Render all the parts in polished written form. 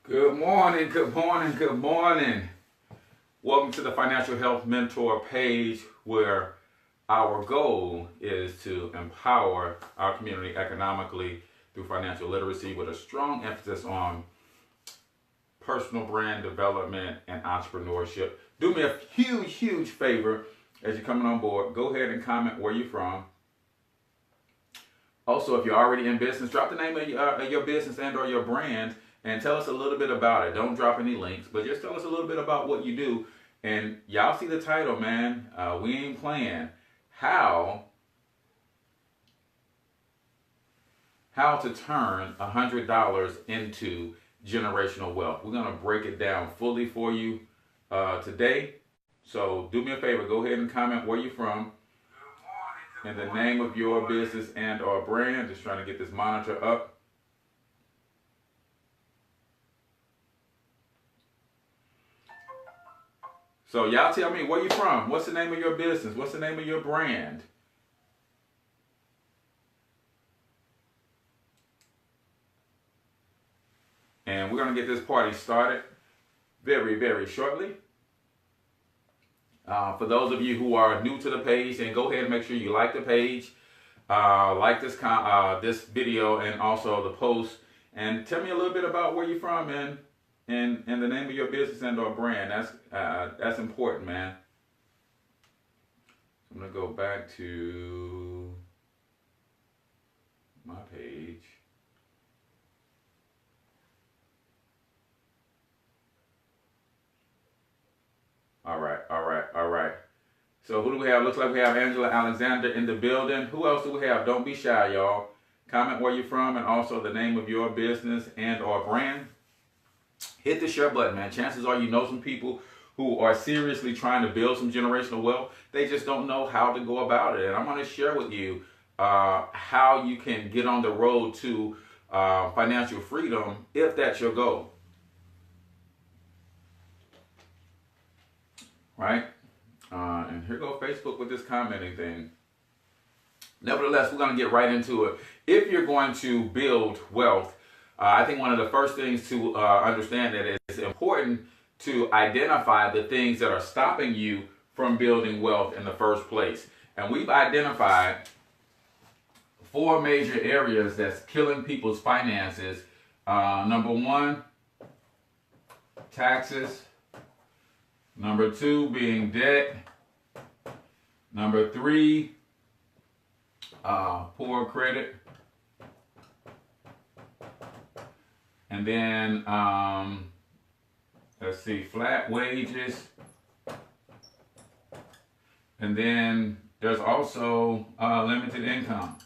Good morning, good morning, good morning. Welcome to the Financial Health Mentor page, where our goal is to empower our community economically through financial literacy with a strong emphasis on personal brand development and entrepreneurship. Do me a huge favor as you're coming on board. Go ahead and comment where you're from. Also, if you're already in business, drop the name of your business and or your brand and tell us a little bit about it. Don't drop any links, but just tell us a little bit about what you do. And y'all see the title, man. We ain't playing. How to turn $100 into generational wealth. We're going to break it down fully for you today. So do me a favor. Go ahead and comment where you're from and the name of your business and or brand. Just trying to get this monitor up. So y'all tell me where you from. What's the name of your business? What's the name of your brand? And we're going to get this party started very shortly. For those of you who are new to the page, then go ahead and make sure you like the page, like this video, and also the post. And tell me a little bit about where you're from and the name of your business and or brand. That's important, man. I'm gonna go back to my page. All right. So who do we have? Looks like we have Angela Alexander in the building. Who else do we have? Don't be shy, y'all. Comment where you're from and also the name of your business and or brand. Hit the share button, man. Chances are you know some people who are seriously trying to build some generational wealth. They just don't know how to go about it. And I'm going to share with you how you can get on the road to financial freedom if that's your goal. Right? And here goes Facebook with this commenting thing. Nevertheless, we're going to get right into it. If you're going to build wealth, I think one of the first things to understand that it's important to identify the things that are stopping you from building wealth in the first place. And we've identified 4 major areas that's killing people's finances. Number 1, taxes. Number 2 being debt. Number 3, poor credit. And then, let's see, flat wages. And then there's also limited income.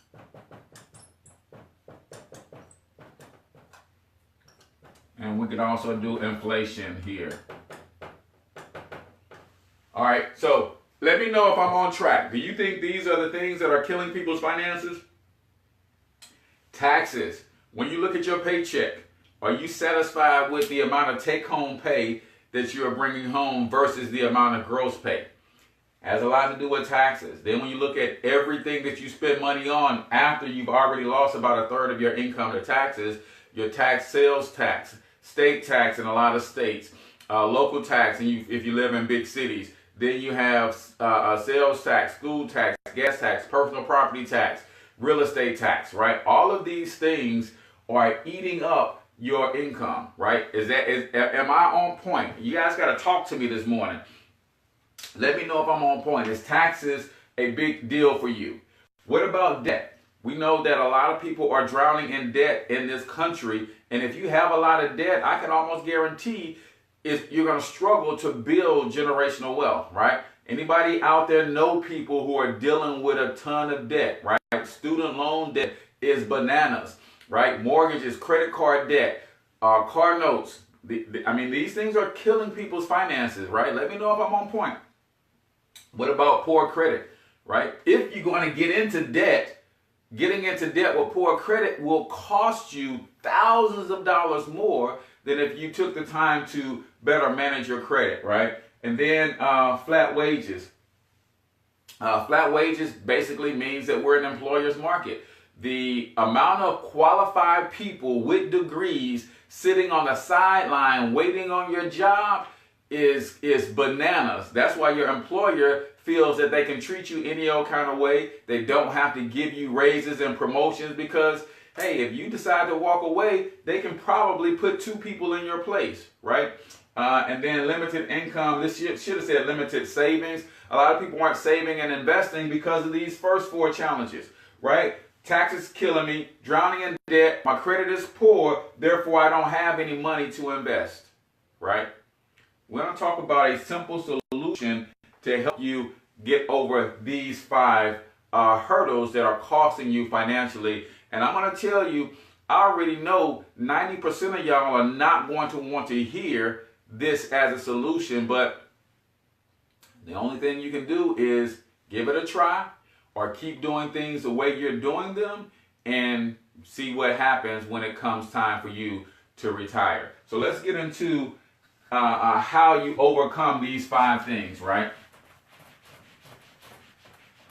And we could also do inflation here. All right, so let me know if I'm on track. Do you think these are the things that are killing people's finances? Taxes. When you look at your paycheck, are you satisfied with the amount of take-home pay that you are bringing home versus the amount of gross pay? Has a lot to do with taxes. Then when you look at everything that you spend money on after you've already lost about 1/3 of your income to taxes, your tax, sales tax, state tax in a lot of states, local tax, and if you live in big cities, then you have sales tax, school tax, gas tax, personal property tax, real estate tax, right? All of these things are eating up your income, right? Am I on point? You guys got to talk to me this morning. Let me know if I'm on point. Is taxes a big deal for you? What about debt? We know that a lot of people are drowning in debt in this country, and if you have a lot of debt, I can almost guarantee you're going to struggle to build generational wealth, right? Anybody out there know people who are dealing with a ton of debt, right? Student loan debt is bananas, right? Mortgages, credit card debt, car notes. I mean, these things are killing people's finances, right? Let me know if I'm on point. What about poor credit, right? If you're going to get into debt, getting into debt with poor credit will cost you thousands of dollars more than if you took the time to better manage your credit, right? And then flat wages. Flat wages basically means that we're an employer's market. the amount of qualified people with degrees sitting on the sideline waiting on your job is bananas. That's why your employer feels that they can treat you any old kind of way. They don't have to give you raises and promotions because, hey, if you decide to walk away, they can probably put 2 people in your place, right? And then limited income. This should have said limited savings. A lot of people aren't saving and investing because of these first 4 challenges, right? Taxes killing me, drowning in debt, my credit is poor, therefore I don't have any money to invest, right? We're going to talk about a simple solution to help you get over these 5 hurdles that are costing you financially. And I'm going to tell you, I already know 90% of y'all are not going to want to hear this as a solution, but the only thing you can do is give it a try or keep doing things the way you're doing them and see what happens when it comes time for you to retire. So let's get into how you overcome these 5 things, right?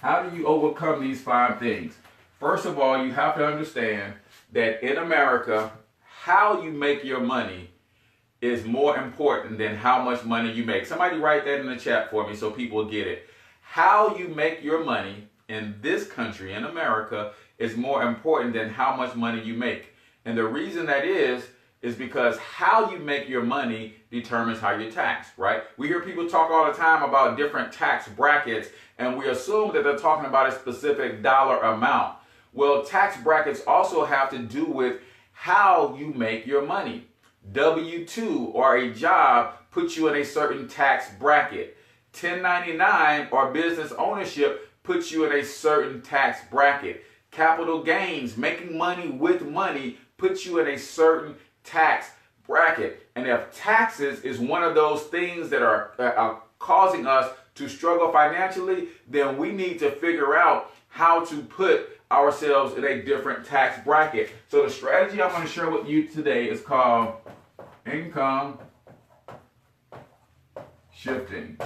How do you overcome these 5 things? First of all, you have to understand that in America, how you make your money is more important than how much money you make. Somebody write that in the chat for me so people get it. How you make your money in this country, in America, is more important than how much money you make. And the reason that is because how you make your money determines how you're taxed, right? We hear people talk all the time about different tax brackets, and we assume that they're talking about a specific dollar amount. Well, tax brackets also have to do with how you make your money. W-2 or a job puts you in a certain tax bracket. 1099 or business ownership puts you in a certain tax bracket. Capital gains, making money with money, puts you in a certain tax bracket. And if taxes is one of those things that are causing us to struggle financially, then we need to figure out how to put ourselves in a different tax bracket. So the strategy I'm going to share with you today is called income shifting.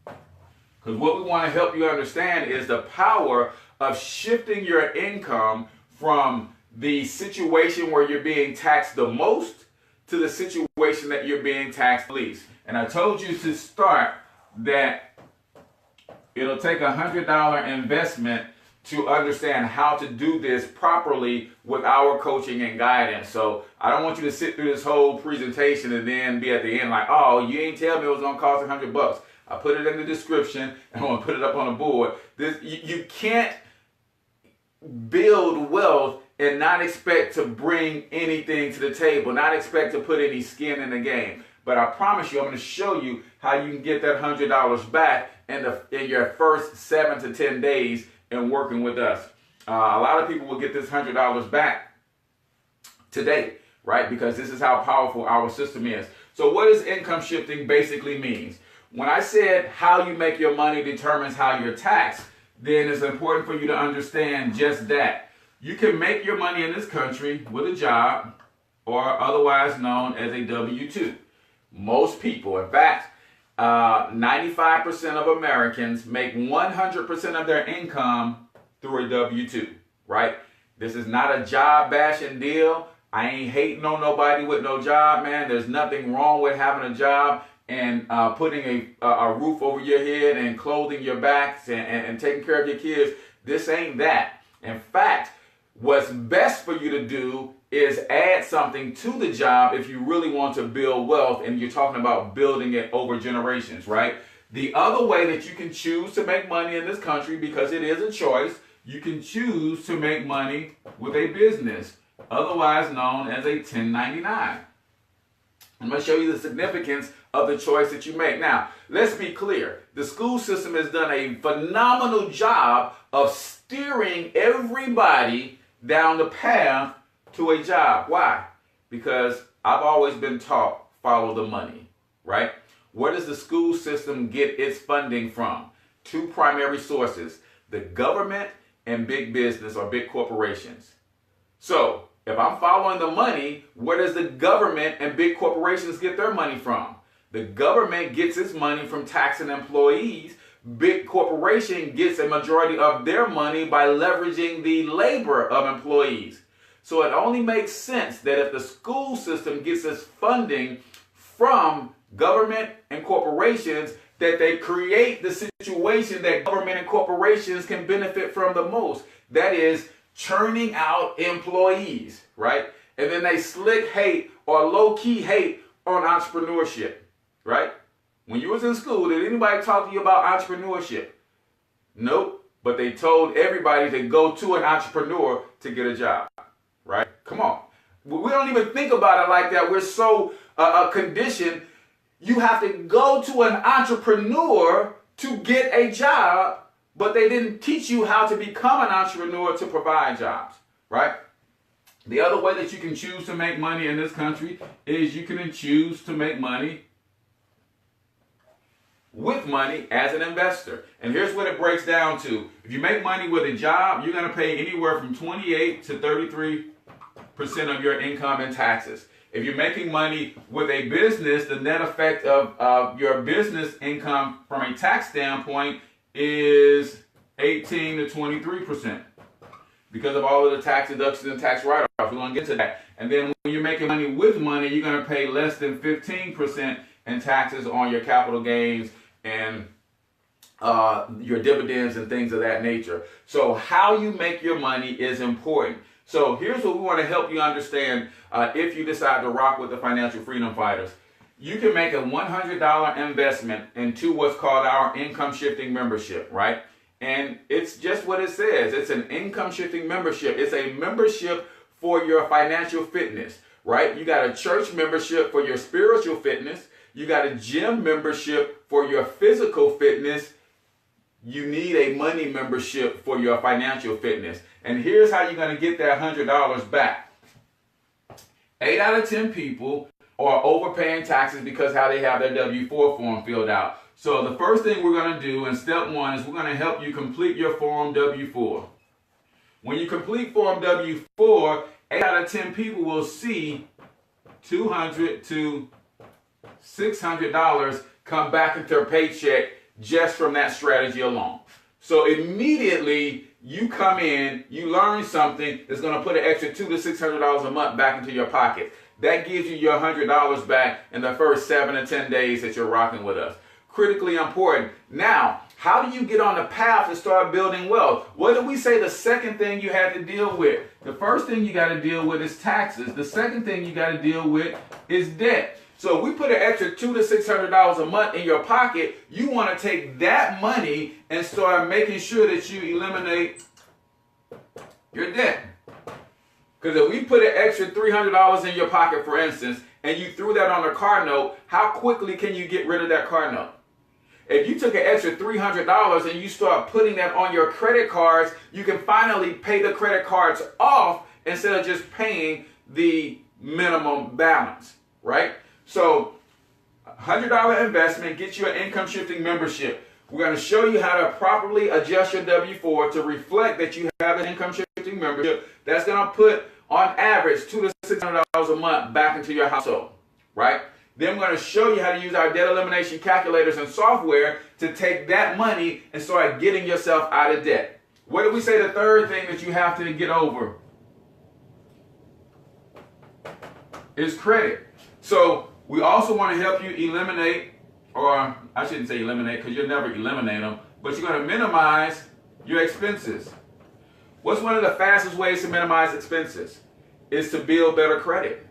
Because what we want to help you understand is the power of shifting your income from the situation where you're being taxed the most to the situation that you're being taxed least. And I told you to start that it'll take $100 investment to understand how to do this properly with our coaching and guidance. So I don't want you to sit through this whole presentation and then be at the end like, oh, you ain't tell me it was gonna cost $100. I put it in the description and I'm gonna put it up on the board. You can't build wealth and not expect to bring anything to the table, not expect to put any skin in the game. But I promise you, I'm going to show you how you can get that $100 back in your first 7 to 10 days in working with us. A lot of people will get this $100 back today, right? Because this is how powerful our system is. So what does income shifting basically means? When I said how you make your money determines how you're taxed, then it's important for you to understand just that. You can make your money in this country with a job, or otherwise known as a W-2. Most people, in fact, 95% of Americans make 100% of their income through a W-2, right? This is not a job bashing deal. I ain't hating on nobody with no job, man. There's nothing wrong with having a job and putting a roof over your head and clothing your backs and taking care of your kids. This ain't that. In fact, what's best for you to do is add something to the job if you really want to build wealth, and you're talking about building it over generations, right? The other way that you can choose to make money in this country, because it is a choice, you can choose to make money with a business, otherwise known as a 1099. I'm going to show you the significance of the choice that you make. Now, let's be clear. The school system has done a phenomenal job of steering everybody down the path to a job. Why? Because I've always been taught follow the money, right? Where does the school system get its funding from? 2 primary sources, the government and big business or big corporations. So if I'm following the money, where does the government and big corporations get their money from? The government gets its money from taxing employees, Big corporation gets a majority of their money by leveraging the labor of employees. So it only makes sense that if the school system gets its funding from government and corporations, that they create the situation that government and corporations can benefit from the most. That is churning out employees, right? And then they slick hate or low-key hate on entrepreneurship, right? When you was in school, did anybody talk to you about entrepreneurship? Nope. But they told everybody to go to an entrepreneur to get a job, right? Come on. We don't even think about it like that. We're so conditioned. You have to go to an entrepreneur to get a job, but they didn't teach you how to become an entrepreneur to provide jobs, right? The other way that you can choose to make money in this country is you can choose to make money with money as an investor. And here's what it breaks down to. If you make money with a job, you're going to pay anywhere from 28 to 33% of your income in taxes. If you're making money with a business, the net effect of your business income from a tax standpoint is 18 to 23% because of all of the tax deductions and tax write-offs. We're going to get to that. And then when you're making money with money, you're going to pay less than 15% in taxes on your capital gains and your dividends and things of that nature. So how you make your money is important. So here's what we want to help you understand if you decide to rock with the Financial Freedom Fighters. You can make a $100 investment into what's called our income shifting membership, right? And it's just what it says. It's an income shifting membership. It's a membership for your financial fitness, right? You got a church membership for your spiritual fitness. You got a gym membership for your physical fitness. You need a money membership for your financial fitness. And here's how you're going to get that $100 back. 8 out of 10 people are overpaying taxes because how they have their W-4 form filled out. So the first thing we're going to do in step 1 is we're going to help you complete your form W-4. When you complete form W-4, 8 out of 10 people will see $200 to $600 come back into their paycheck just from that strategy alone. So immediately you come in, you learn something that's going to put an extra $200 to $600 a month back into your pocket. That gives you your $100 back in the first 7 to 10 days that you're rocking with us. Critically important. Now, how do you get on the path to start building wealth? What did we say the second thing you had to deal with? The first thing you got to deal with is taxes. The second thing you got to deal with is debt. So if we put an extra $200 to $600 a month in your pocket, you want to take that money and start making sure that you eliminate your debt. Because if we put an extra $300 in your pocket, for instance, and you threw that on a car note, how quickly can you get rid of that car note? If you took an extra $300 and you start putting that on your credit cards, you can finally pay the credit cards off instead of just paying the minimum balance, right? So $100 investment gets you an income shifting membership. We're going to show you how to properly adjust your W-4 to reflect that you have an income shifting membership. That's going to put, on average, $200 to $600 a month back into your household, right? Then we're going to show you how to use our debt elimination calculators and software to take that money and start getting yourself out of debt. What did we say the third thing that you have to get over? Is credit. So we also want to help you eliminate, or I shouldn't say eliminate because you'll never eliminate them, but you're going to minimize your expenses. What's one of the fastest ways to minimize expenses? Is to build better credit.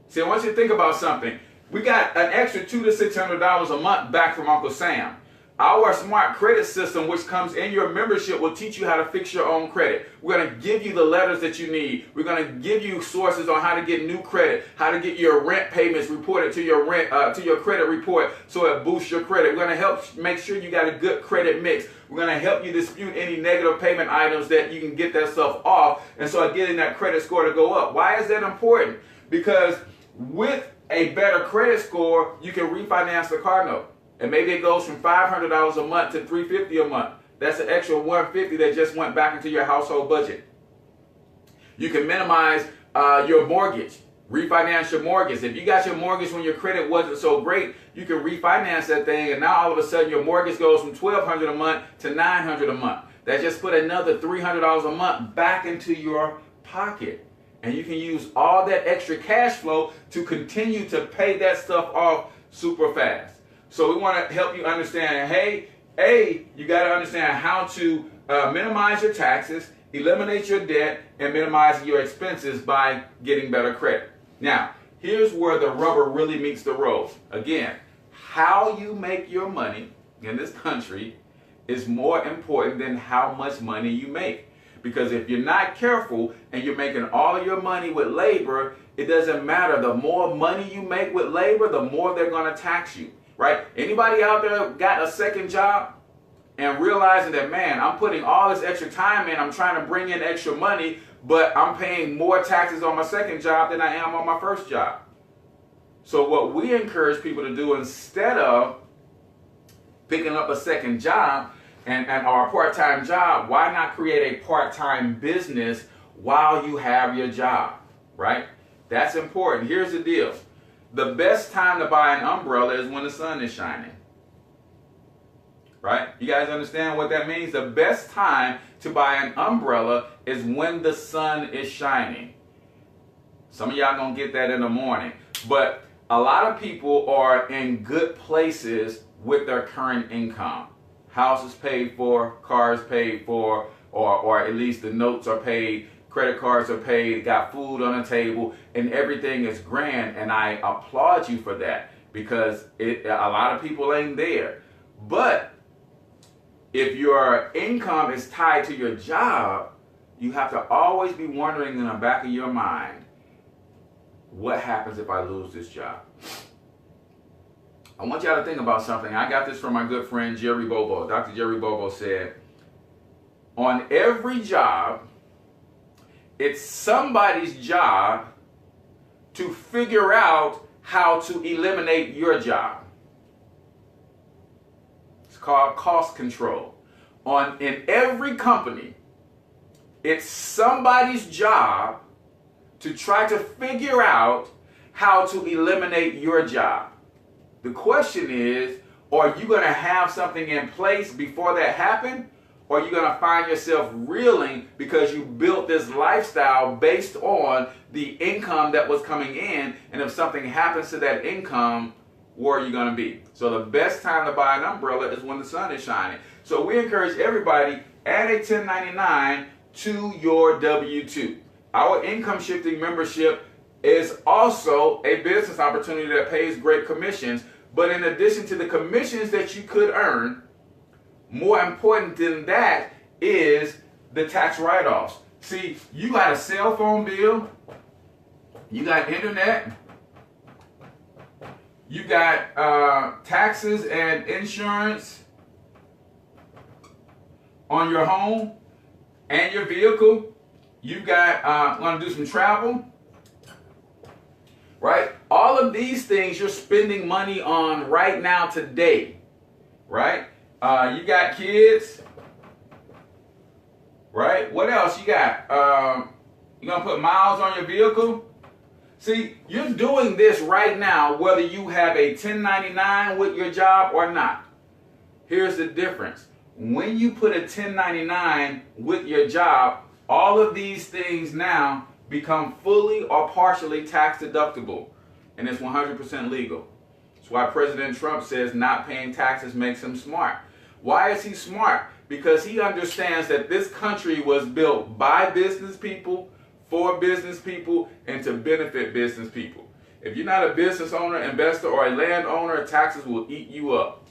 See, I want you to think about something. We got an extra $200 to $600 a month back from Uncle Sam. Our smart credit system, which comes in your membership, will teach you how to fix your own credit. We're going to give you the letters that you need. We're going to give you sources on how to get new credit, how to get your rent payments reported to your credit report so it boosts your credit. We're going to help make sure you got a good credit mix. We're going to help you dispute any negative payment items that you can get that stuff off and start getting that credit score to go up. Why is that important? Because with a better credit score, you can refinance the car note. And maybe it goes from $500 a month to $350 a month. That's an extra $150 that just went back into your household budget. You can minimize your mortgage. Refinance your mortgage. If you got your mortgage when your credit wasn't so great, you can refinance that thing, and now all of a sudden your mortgage goes from $1,200 a month to $900 a month. That just put another $300 a month back into your pocket. And you can use all that extra cash flow to continue to pay that stuff off super fast. So we want to help you understand, hey, you got to understand how to minimize your taxes, eliminate your debt, and minimize your expenses by getting better credit. Now, here's where the rubber really meets the road. Again, how you make your money in this country is more important than how much money you make. Because if you're not careful and you're making all of your money with labor, it doesn't matter. The more money you make with labor, the more they're going to tax you, right? Anybody out there got a second job and realizing that, man, I'm putting all this extra time in, I'm trying to bring in extra money, but I'm paying more taxes on my second job than I am on my first job. So what we encourage people to do, instead of picking up a second job and or a part-time job, why not create a part-time business while you have your job, right? That's important. Here's the deal. The best time to buy an umbrella is when the sun is shining. Right? You guys understand what that means? The best time to buy an umbrella is when the sun is shining. Some of y'all gonna get that in the morning. But a lot of people are in good places with their current income. Houses paid for, cars paid for, or at least the notes are paid, credit cards are paid, got food on the table, and everything is grand. And I applaud you for that, because a lot of people ain't there. But if your income is tied to your job, you have to always be wondering in the back of your mind, what happens if I lose this job? I want y'all to think about something. I got this from my good friend Jerry Bobo. Dr. Jerry Bobo said, on every job, it's somebody's job to figure out how to eliminate your job. It's called cost control. In every company, it's somebody's job to try to figure out how to eliminate your job. The question is, are you going to have something in place before that happens? Or are you going to find yourself reeling because you built this lifestyle based on the income that was coming in, and if something happens to that income, where are you going to be? So the best time to buy an umbrella is when the sun is shining. So we encourage everybody, add a 1099 to your W-2. Our income shifting membership is also a business opportunity that pays great commissions. But in addition to the commissions that you could earn, more important than that is the tax write-offs. See, you got a cell phone bill, you got internet, you got taxes and insurance on your home and your vehicle. You got, want to do some travel, right? All of these things you're spending money on right now today, right? You got kids, right? What else you got? You gonna put miles on your vehicle? See, you're doing this right now whether you have a 1099 with your job or not. Here's the difference. When you put a 1099 with your job, all of these things now become fully or partially tax deductible, and it's 100% legal. That's why President Trump says not paying taxes makes him smart. Why is he smart? Because he understands that this country was built by business people, for business people, and to benefit business people. If you're not a business owner, investor, or a landowner, taxes will eat you up.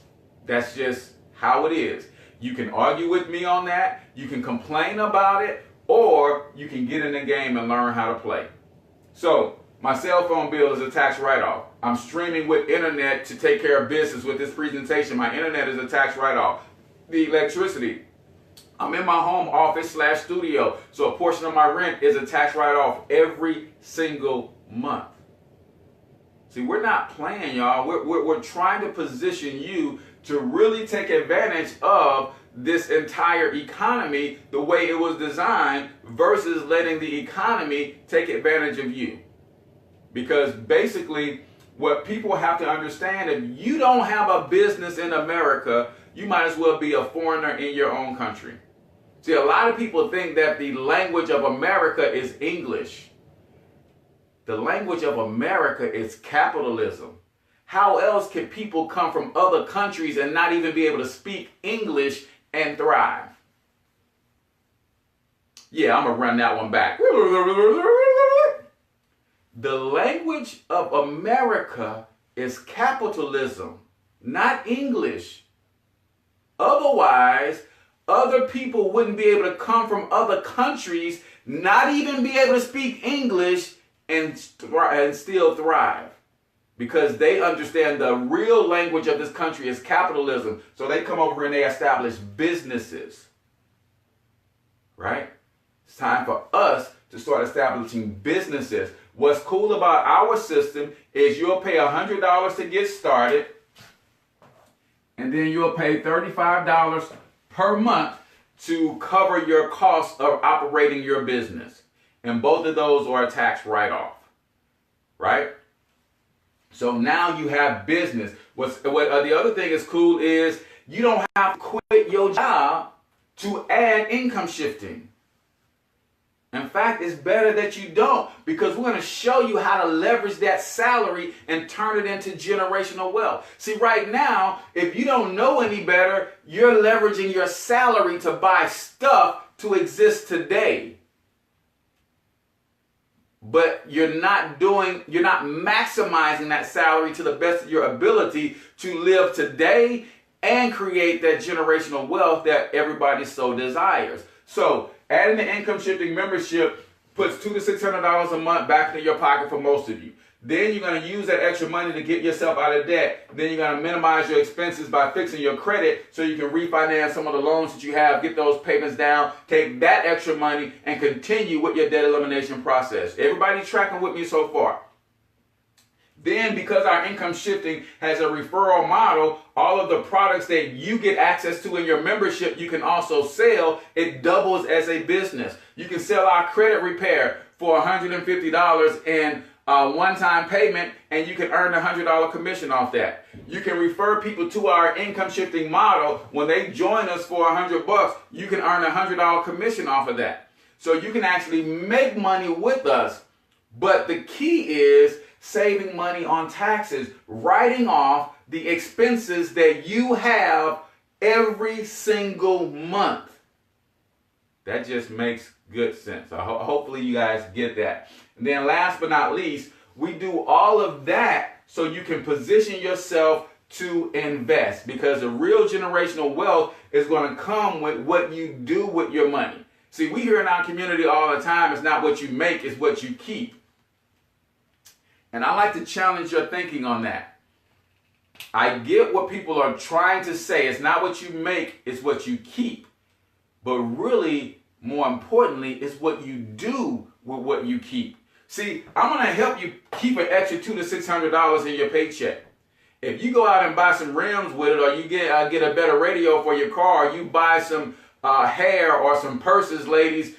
That's just how it is. You can argue with me on that, you can complain about it, or you can get in the game and learn how to play. So, my cell phone bill is a tax write-off. I'm streaming with internet to take care of business with this presentation. My internet is a tax write-off. The electricity, I'm in my home office / studio, so a portion of my rent is a tax write-off every single month. See, we're not playing, y'all. We're trying to position you to really take advantage of this entire economy the way it was designed versus letting the economy take advantage of you. Because basically, what people have to understand, if you don't have a business in America, you might as well be a foreigner in your own country. See, a lot of people think that the language of America is English. The language of America is capitalism. How else can people come from other countries and not even be able to speak English and thrive? Yeah, I'm going to run that one back. The language of America is capitalism, not English. Otherwise, other people wouldn't be able to come from other countries, not even be able to speak English and still thrive. Because they understand the real language of this country is capitalism. So they come over here and they establish businesses. Right? It's time for us to start establishing businesses. What's cool about our system is you'll pay $100 to get started, and then you'll pay $35 per month to cover your costs of operating your business. And both of those are a tax write-off. Right? So now you have business. The other thing is cool is you don't have to quit your job to add income shifting. In fact, it's better that you don't, because we're going to show you how to leverage that salary and turn it into generational wealth. See, right now, if you don't know any better, you're leveraging your salary to buy stuff to exist today. But you're not maximizing that salary to the best of your ability to live today and create that generational wealth that everybody so desires. So adding the income shifting membership puts $200 to $600 a month back into your pocket for most of you. Then you're going to use that extra money to get yourself out of debt. Then you're going to minimize your expenses by fixing your credit so you can refinance some of the loans that you have, get those payments down, take that extra money, and continue with your debt elimination process. Everybody tracking with me so far? Then, because our income shifting has a referral model, all of the products that you get access to in your membership, you can also sell. It doubles as a business. You can sell our credit repair for $150 in one-time payment, and you can earn a $100 commission off that. You can refer people to our income shifting model. When they join us for $100, you can earn a $100 commission off of that. So you can actually make money with us. But the key is saving money on taxes, writing off the expenses that you have every single month. That just makes good sense. Hopefully you guys get that. And then last but not least, we do all of that so you can position yourself to invest, because the real generational wealth is going to come with what you do with your money. See, we hear in our community all the time, it's not what you make, it's what you keep. And I like to challenge your thinking on that. I get what people are trying to say. It's not what you make, it's what you keep. But really, more importantly, it's what you do with what you keep. See, I'm going to help you keep an extra $200 to $600 in your paycheck. If you go out and buy some rims with it, or you get a better radio for your car, or you buy some hair or some purses, ladies,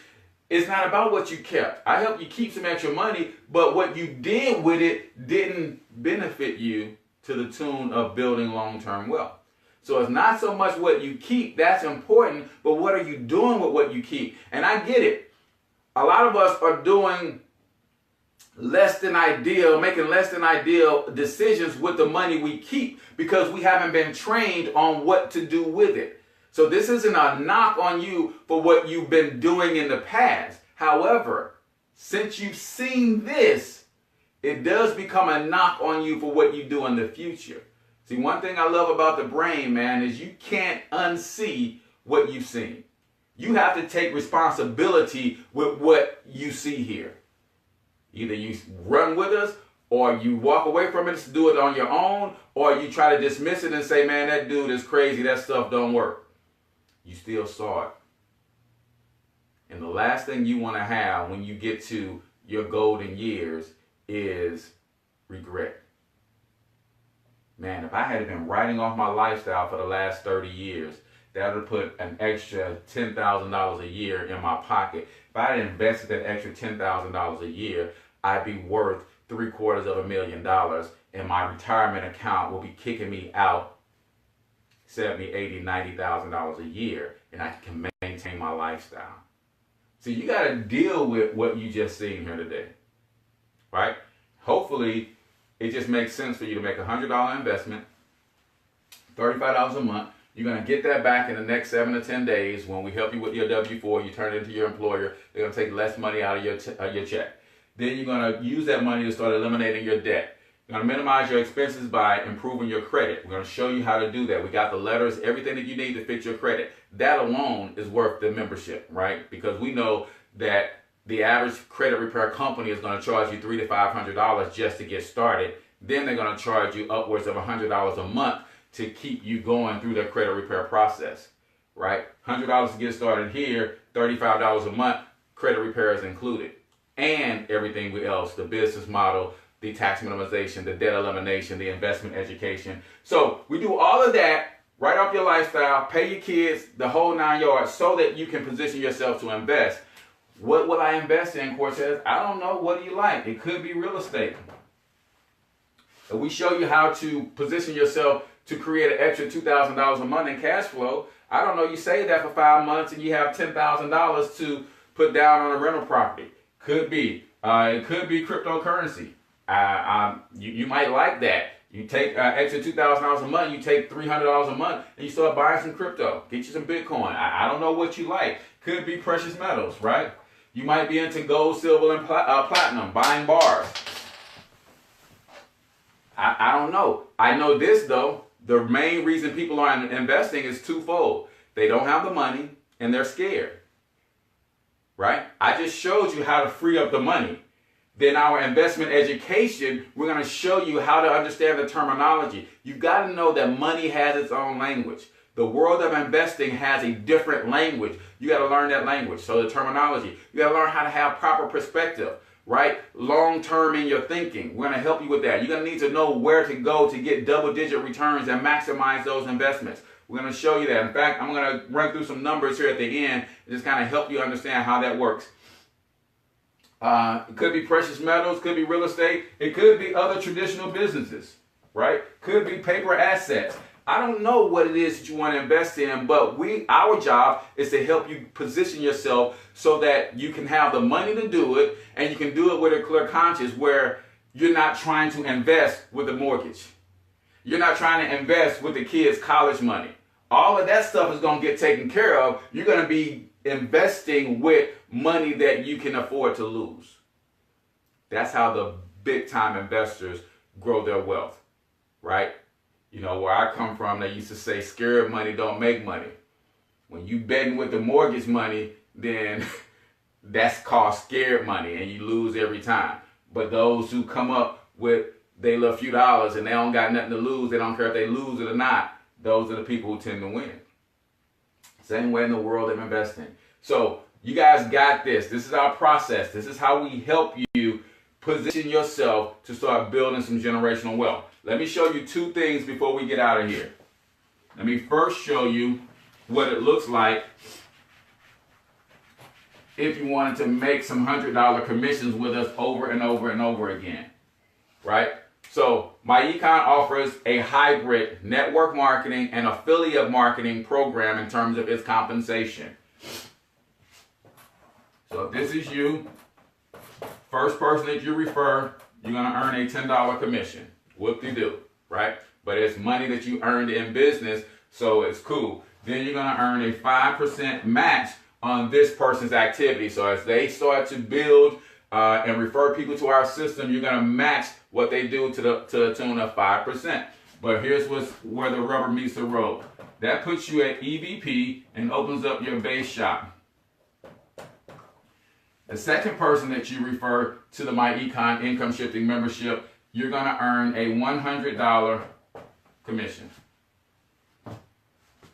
it's not about what you kept. I helped you keep some extra money, but what you did with it didn't benefit you to the tune of building long-term wealth. So it's not so much what you keep, that's important, but what are you doing with what you keep? And I get it. A lot of us are doing less than ideal, making less than ideal decisions with the money we keep because we haven't been trained on what to do with it. So this isn't a knock on you for what you've been doing in the past. However, since you've seen this, it does become a knock on you for what you do in the future. See, one thing I love about the brain, man, is you can't unsee what you've seen. You have to take responsibility with what you see here. Either you run with us, or you walk away from it to do it on your own, or you try to dismiss it and say, man, that dude is crazy, that stuff don't work. You still saw it. And the last thing you want to have when you get to your golden years is regret. Man, if I had been writing off my lifestyle for the last 30 years, that would put an extra $10,000 a year in my pocket. If I had invested that extra $10,000 a year, I'd be worth $750,000 and my retirement account will be kicking me out $70,000, $80,000, $90,000 a year, and I can maintain my lifestyle. So you got to deal with what you just seen here today, right? Hopefully, it just makes sense for you to make a $100 investment, $35 a month. You're going to get that back in the next 7 to 10 days when we help you with your W-4. You turn it into your employer. They're going to take less money out of your check. Then you're going to use that money to start eliminating your debt. You're going to minimize your expenses by improving your credit. We're going to show you how to do that. We got the letters, everything that you need to fix your credit. That alone is worth the membership, right? Because we know that the average credit repair company is going to charge you $300 to $500 just to get started. Then they're going to charge you upwards of $100 a month to keep you going through their credit repair process, right? $100 to get started here, $35 a month, credit repair is included. And everything else, the business model, the tax minimization, the debt elimination, the investment education. So we do all of that, write off your lifestyle, pay your kids, the whole 9 yards, so that you can position yourself to invest. What will I invest in, Cortez? I don't know. What do you like? It could be real estate. And we show you how to position yourself to create an extra $2,000 a month in cash flow. I don't know. You save that for 5 months and you have $10,000 to put down on a rental property. Could be. It could be cryptocurrency. You might like that. You take extra $2,000 a month, you take $300 a month, and you start buying some crypto. Get you some Bitcoin. I don't know what you like. Could be precious metals, right? You might be into gold, silver, and platinum, buying bars. I don't know. I know this, though. The main reason people aren't investing is twofold. They don't have the money, and they're scared, right? I just showed you how to free up the money. Then our investment education, we're going to show you how to understand the terminology. You've got to know that money has its own language. The world of investing has a different language. You got to learn that language. So the terminology, you got to learn how to have proper perspective, right? Long-term in your thinking. We're going to help you with that. You're going to need to know where to go to get double-digit returns and maximize those investments. We're going to show you that. In fact, I'm going to run through some numbers here at the end and just kind of help you understand how that works. It could be precious metals, could be real estate, it could be other traditional businesses, right? Could be paper assets. I don't know what it is that you want to invest in, but our job is to help you position yourself so that you can have the money to do it, and you can do it with a clear conscience where you're not trying to invest with a mortgage. You're not trying to invest with the kids' college money. All of that stuff is going to get taken care of. You're going to be investing with money that you can afford to lose. That's how the big time investors grow their wealth, right? You know, where I come from, they used to say scared money don't make money. When you betting with the mortgage money, then that's called scared money and you lose every time. But those who come up with they love few dollars and they don't got nothing to lose, they don't care if they lose it or not, those are the people who tend to win. Same way in the world of investing. So you guys got this. This is our process. This is how we help you position yourself to start building some generational wealth. Let me show you two things before we get out of here. Let me first show you what it looks like if you wanted to make some $100 commissions with us over and over and over again, right? So My Econ offers a hybrid network marketing and affiliate marketing program in terms of its compensation. So if this is you, first person that you refer, you're going to earn a $10 commission. Whoop-de-doo, right? But it's money that you earned in business, so it's cool. Then you're going to earn a 5% match on this person's activity. So as they start to build and refer people to our system, you're going to match what they do to the tune of 5%. But here's where the rubber meets the road. That puts you at EVP and opens up your base shop. The second person that you refer to the My Econ income shifting membership, you're going to earn a $100 commission.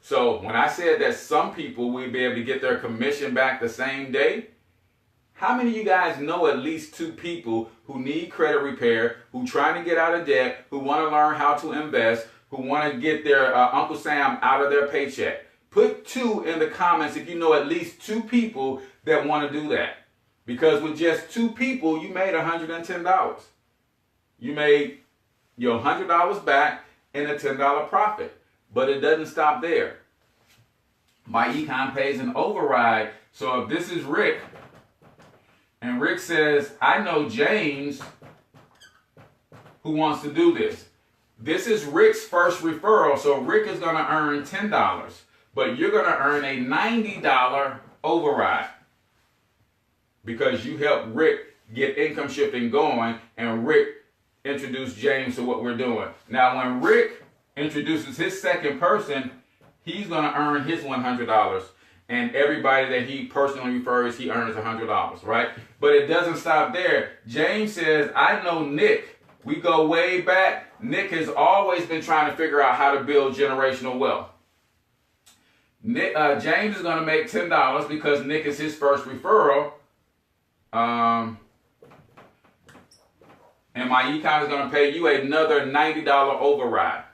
So when I said that some people will be able to get their commission back the same day, how many of you guys know at least two people who need credit repair, who trying to get out of debt, who want to learn how to invest, who want to get their Uncle Sam out of their paycheck? Put 2 in the comments if you know at least 2 people that want to do that. Because with just 2 people, you made $110. You made your $100 back and a $10 profit. But it doesn't stop there. My Econ pays an override. So if this is Rick, and Rick says, I know James who wants to do this. This is Rick's first referral, so Rick is going to earn $10, but you're going to earn a $90 override because you helped Rick get income shifting going, and Rick introduced James to what we're doing. Now, when Rick introduces his second person, he's going to earn his $100, and everybody that he personally refers, he earns $100, right? But it doesn't stop there. James says, I know Nick. We go way back. Nick has always been trying to figure out how to build generational wealth. James is going to make $10 because Nick is his first referral. And my Econ is going to pay you another $90 override.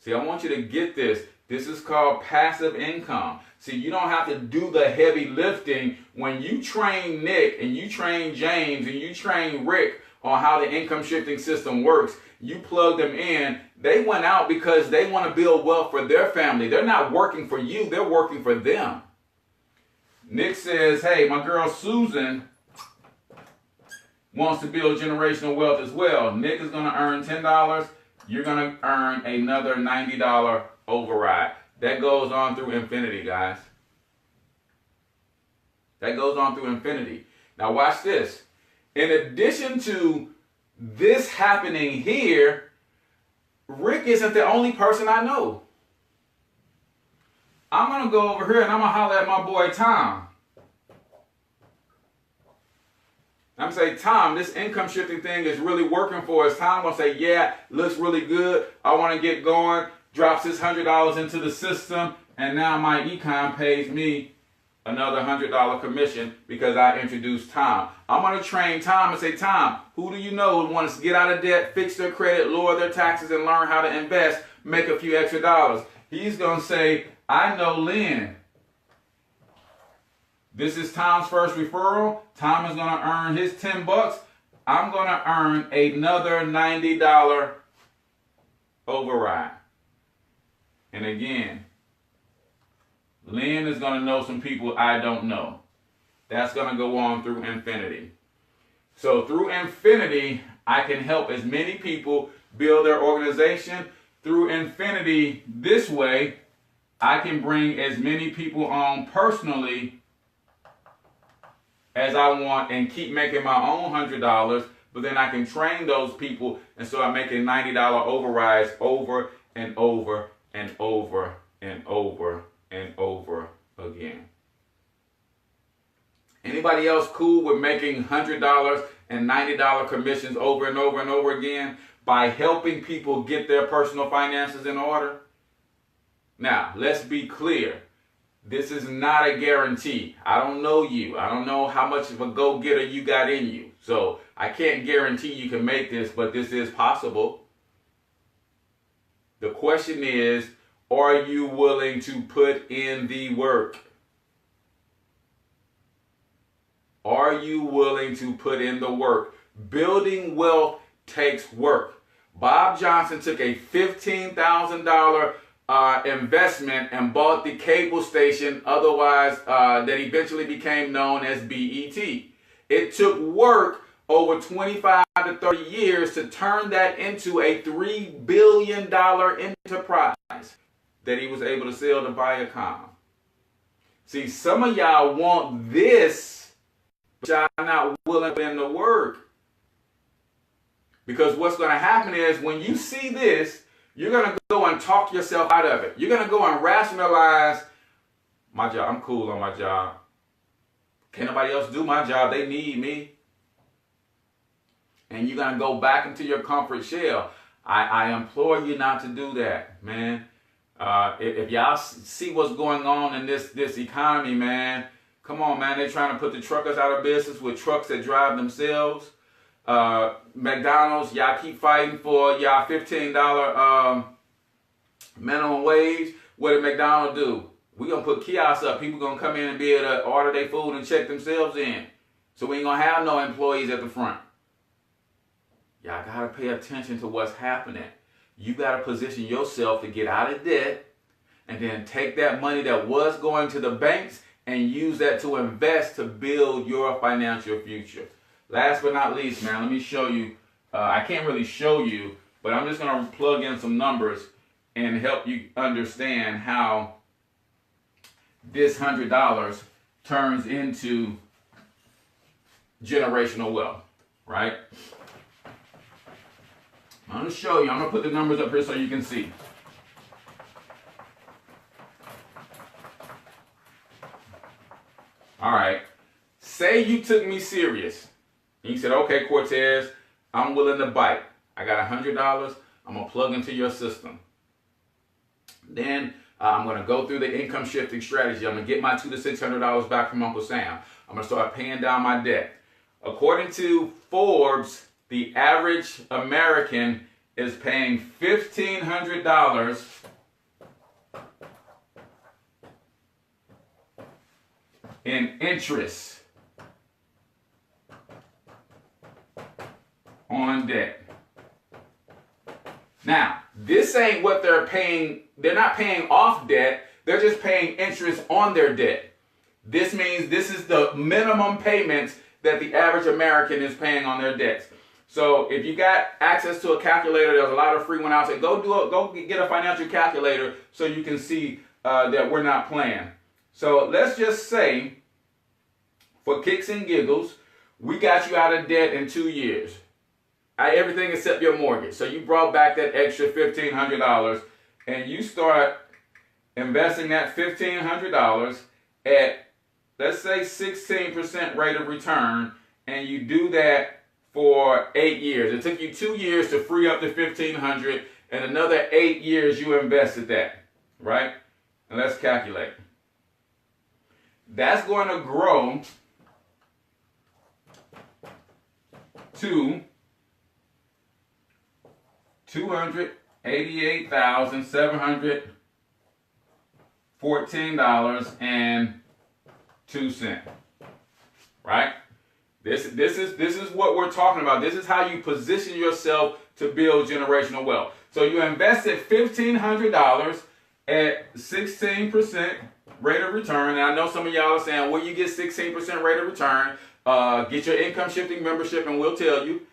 See, I want you to get this. This is called passive income. See, you don't have to do the heavy lifting. When you train Nick and you train James and you train Rick on how the income shifting system works, you plug them in. They went out because they want to build wealth for their family. They're not working for you. They're working for them. Nick says, hey, my girl Susan wants to build generational wealth as well. Nick is going to earn $10. You're going to earn another $90 override. That goes on through infinity, guys. That goes on through infinity. Now watch this. In addition to this happening here, Rick isn't the only person I know. I'm going to go over here and I'm going to holler at my boy Tom. I'm going to say, Tom, this income shifting thing is really working for us. Tom going to say, yeah, looks really good. I want to get going. Drops his $100 into the system. And now my Econ pays me another $100 commission because I introduced Tom. I'm going to train Tom and say, Tom, who do you know who wants to get out of debt, fix their credit, lower their taxes, and learn how to invest, make a few extra dollars? He's going to say, I know Lynn. This is Tom's first referral. Tom is going to earn his $10. I'm going to earn another $90 override. And again, Lynn is going to know some people I don't know. That's going to go on through infinity. So through infinity, I can help as many people build their organization. Through infinity, this way, I can bring as many people on personally as I want and keep making my own $100, but then I can train those people, and so I'm making $90 overrides over and over and over and over and over again. Anybody else cool with making $100 and $90 commissions over and over and over again by helping people get their personal finances in order? Now, let's be clear. This is not a guarantee. I don't know you. I don't know how much of a go-getter you got in you. So I can't guarantee you can make this, but this is possible. The question is, are you willing to put in the work? Are you willing to put in the work? Building wealth takes work. Bob Johnson took a $15,000 investment and bought the cable station, otherwise that eventually became known as BET. It took work over 25 to 30 years to turn that into a $3 billion enterprise that he was able to sell to Viacom. See, some of y'all want this, but y'all not willing to put in the work. Because what's going to happen is when you see this, you're going to go and talk yourself out of it. You're going to go and rationalize, my job, I'm cool on my job. Can't nobody else do my job. They need me. And you're going to go back into your comfort shell. I implore you not to do that, man. If y'all see what's going on in this economy, man, come on, man. They're trying to put the truckers out of business with trucks that drive themselves. McDonald's, y'all keep fighting for y'all $15 minimum wage. What did McDonald's do? We're going to put kiosks up. People going to come in and be able to order their food and check themselves in. So we ain't going to have no employees at the front. Y'all got to pay attention to what's happening. You got to position yourself to get out of debt and then take that money that was going to the banks and use that to invest to build your financial future. Last but not least, man, let me show you. I can't really show you, but I'm just going to plug in some numbers and help you understand how this $100 turns into generational wealth, right? I'm going to show you. I'm going to put the numbers up here so you can see. All right. Say you took me serious. And you said, okay, Cortez, I'm willing to bite. I got $100. I'm going to plug into your system. Then I'm going to go through the income shifting strategy. I'm going to get my $200 to $600 back from Uncle Sam. I'm going to start paying down my debt. According to Forbes, the average American is paying $1,500 in interest on debt. Now, this ain't what they're paying. They're not paying off debt. They're just paying interest on their debt. This means this is the minimum payments that the average American is paying on their debts. So if you got access to a calculator, there's a lot of free one out there. Go get a financial calculator so you can see that we're not playing. So let's just say, for kicks and giggles, we got you out of debt in 2 years. Everything except your mortgage. So you brought back that extra $1,500 and you start investing that $1,500 at, let's say, 16% rate of return, and you do that for 8 years. It took you 2 years to free up the $1,500, and another 8 years you invested that, right? And let's calculate. That's going to grow to $288,714.02, right? This is what we're talking about. This is how you position yourself to build generational wealth. So you invested $1,500 at 16% rate of return. And I know some of y'all are saying, well, you get 16% rate of return. Get your income shifting membership and we'll tell you.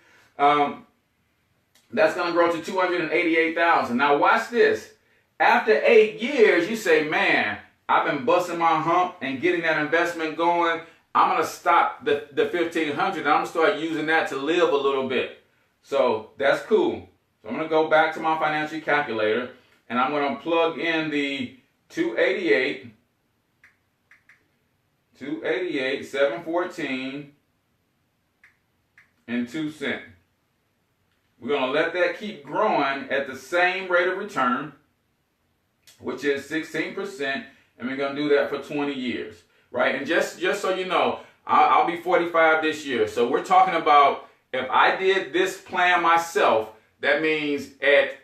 That's going to grow to $288,000. Now watch this. After 8 years, you say, man, I've been busting my hump and getting that investment going. I'm going to stop the $1,500 and I'm going to start using that to live a little bit. So that's cool. So I'm going to go back to my financial calculator and I'm going to plug in the 714 and 2 cents. We're going to let that keep growing at the same rate of return, which is 16%, and we're going to do that for 20 years, right? And just so you know, I'll be 45 this year. So we're talking about if I did this plan myself, that means at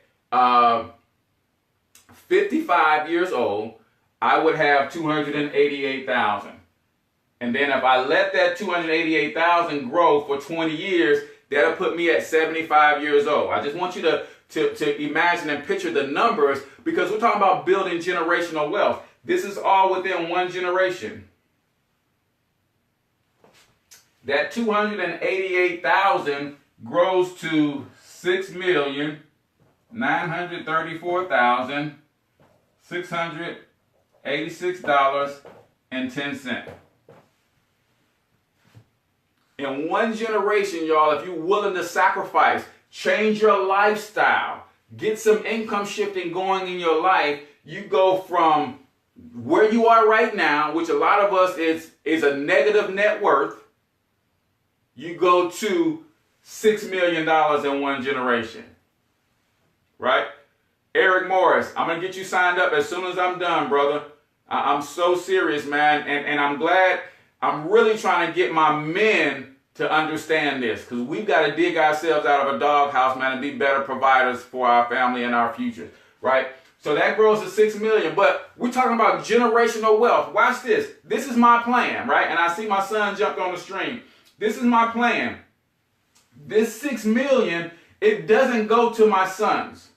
55 years old, I would have $288,000. And then if I let that $288,000 grow for 20 years, that'll put me at 75 years old. I just want you to imagine and picture the numbers because we're talking about building generational wealth. This is all within one generation. That $288,000 grows to $6,934,686.10. In one generation, y'all, if you're willing to sacrifice, change your lifestyle, get some income shifting going in your life, you go from where you are right now, which a lot of us is a negative net worth, you go to $6 million in one generation, right? Eric Morris, I'm going to get you signed up as soon as I'm done, brother. I'm so serious, man, and I'm glad. I'm really trying to get my men to understand this because we've got to dig ourselves out of a doghouse, man, and be better providers for our family and our future, right? So that grows to $6 million, but we're talking about generational wealth. Watch this. This is my plan, right? And I see my son jumped on the stream. This is my plan. this $6 million, it doesn't go to my sons,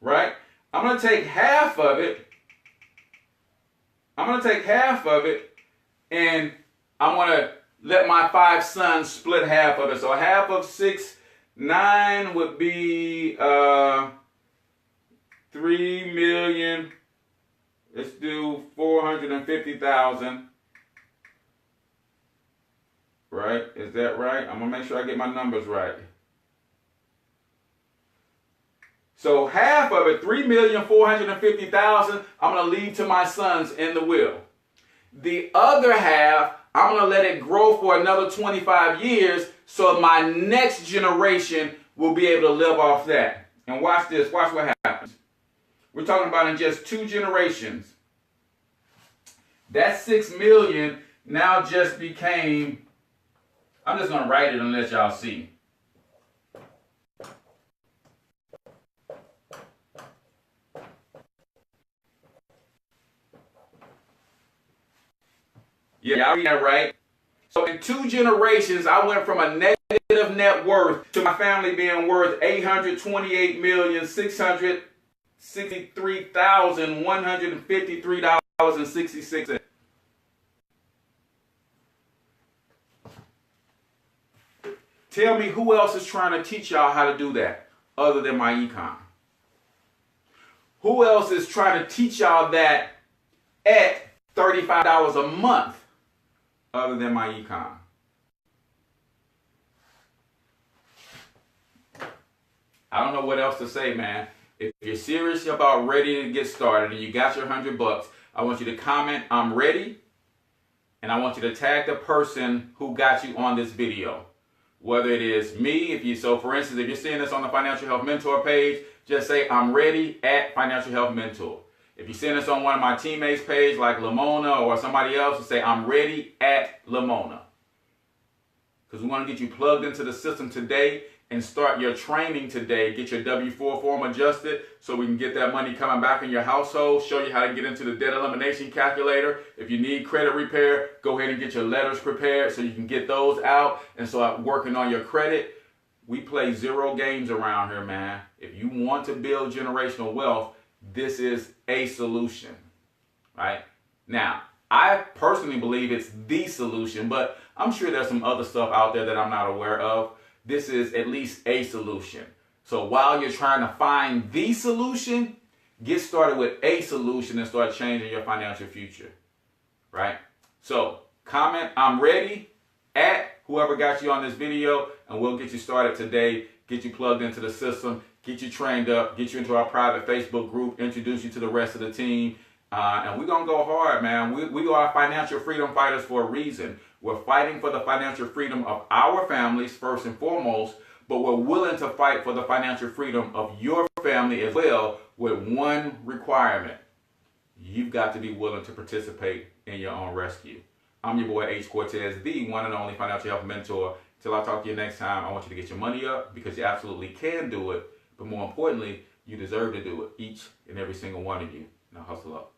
right? I'm going to take half of it. And I'm going to let my 5 sons split half of it. So half of 6, 9 would be 3 million. Let's do 450,000. Right? Is that right? I'm going to make sure I get my numbers right. So half of it, 3,450,000, I'm going to leave to my sons in the will. The other half, I'm going to let it grow for another 25 years so my next generation will be able to live off that. And watch this. Watch what happens. We're talking about in just 2 generations. That $6 million now just became, I'm just going to write it and let y'all see. Yeah, y'all read that right? So in 2 generations, I went from a negative net worth to my family being worth $828,663,153.66. Tell me who else is trying to teach y'all how to do that other than my econ? Who else is trying to teach y'all that at $35 a month other than my econ? I don't know what else to say, man. If you're serious about ready to get started and you got your $100, I want you to comment, I'm ready. And I want you to tag the person who got you on this video. Whether it is me, so for instance, if you're seeing this on the Financial Health Mentor page, just say, I'm ready at Financial Health Mentor. If you're seeing this on one of my teammates' page, like Lamona or somebody else, you say, I'm ready at Lamona. Because we want to get you plugged into the system today and start your training today. Get your W-4 form adjusted so we can get that money coming back in your household. Show you how to get into the debt elimination calculator. If you need credit repair, go ahead and get your letters prepared so you can get those out and start working on your credit. We play zero games around here, man. If you want to build generational wealth, this is a solution, right? Now, I personally believe it's the solution, but I'm sure there's some other stuff out there that I'm not aware of. This is at least a solution. So while you're trying to find the solution, get started with a solution and start changing your financial future, right? So comment, I'm ready, at whoever got you on this video, and we'll get you started today, get you plugged into the system, get you trained up, get you into our private Facebook group, introduce you to the rest of the team. And we're going to go hard, man. We are financial freedom fighters for a reason. We're fighting for the financial freedom of our families first and foremost, but we're willing to fight for the financial freedom of your family as well with one requirement. You've got to be willing to participate in your own rescue. I'm your boy H. Cortez, the one and only financial health mentor. Till I talk to you next time, I want you to get your money up because you absolutely can do it. But more importantly, you deserve to do it, each and every single one of you. Now hustle up.